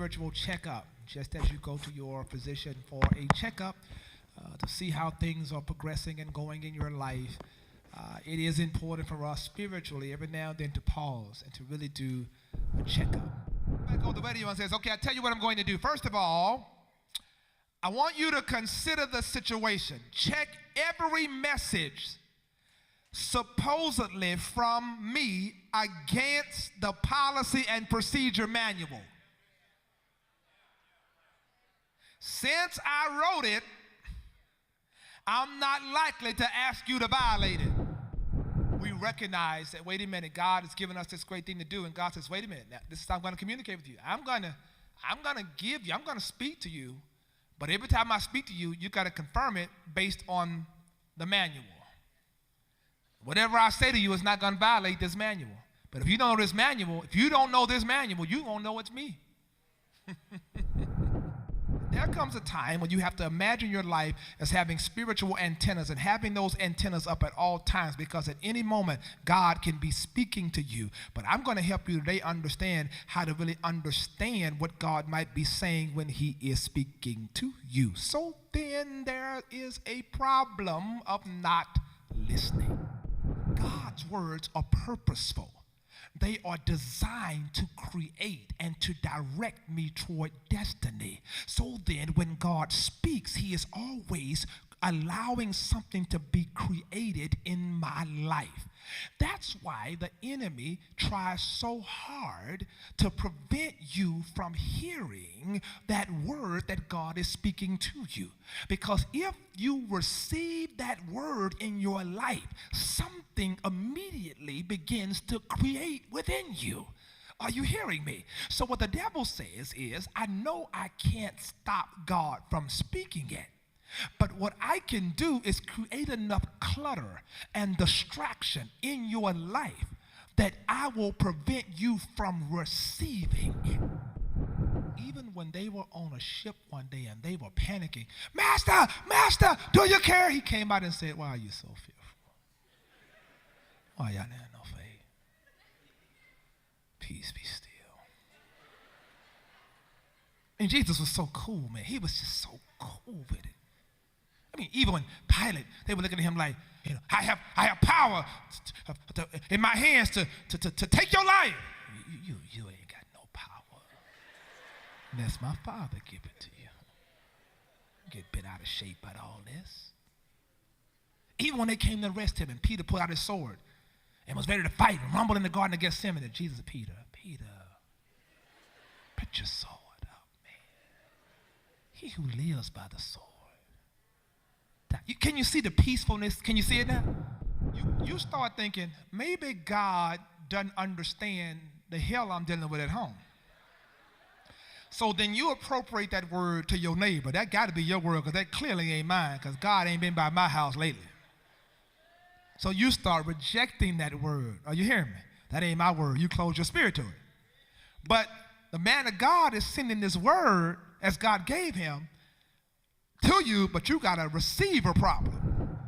spiritual checkup, just as you go to your physician for a checkup to see how things are progressing and going in your life. It is important for us spiritually every now and then to pause and to really do a checkup. Back on the radio and says, okay, I'll tell you what I'm going to do. First of all, I want you to consider the situation. Check every message supposedly from me against the policy and procedure manual. Since I wrote it, I'm not likely to ask you to violate it. We recognize that, wait a minute, God has given us this great thing to do, and God says, wait a minute, now, this is how I'm going to communicate with you. I'm going to speak to you, but every time I speak to you, you got to confirm it based on the manual. Whatever I say to you is not going to violate this manual. But if you don't know this manual, you won't know it's me. There comes a time when you have to imagine your life as having spiritual antennas and having those antennas up at all times, because at any moment God can be speaking to you. But I'm going to help you today understand how to really understand what God might be saying when he is speaking to you. So then there is a problem of not listening. God's words are purposeful. They are designed to create and to direct me toward destiny. So then, when God speaks, he is always allowing something to be created in my life. That's why the enemy tries so hard to prevent you from hearing that word that God is speaking to you. Because if you receive that word in your life, something immediately begins to create within you. Are you hearing me? So what the devil says is, I know I can't stop God from speaking it, but what I can do is create enough clutter and distraction in your life that I will prevent you from receiving it. Even when they were on a ship one day and they were panicking, Master, Master, do you care? He came out and said, why are you so fearful? Why y'all have no faith? Peace be still. And Jesus was so cool, man. He was just so cool with it. I mean, even when Pilate, they were looking at him like, you know, I have power in my hands to take your life. You ain't got no power. Unless my Father give it to you. Get bent out of shape by all this. Even when they came to arrest him and Peter pulled out his sword and was ready to fight and rumbled in the Garden of Gethsemane, and Jesus, Peter, put your sword up, man. He who lives by the sword. Can you see the peacefulness? Can you see it now? You start thinking, maybe God doesn't understand the hell I'm dealing with at home. So then you appropriate that word to your neighbor. That got to be your word, because that clearly ain't mine, because God ain't been by my house lately. So you start rejecting that word. Are you hearing me? That ain't my word. You close your spirit to it. But the man of God is sending this word as God gave him to you, but you got a receiver problem.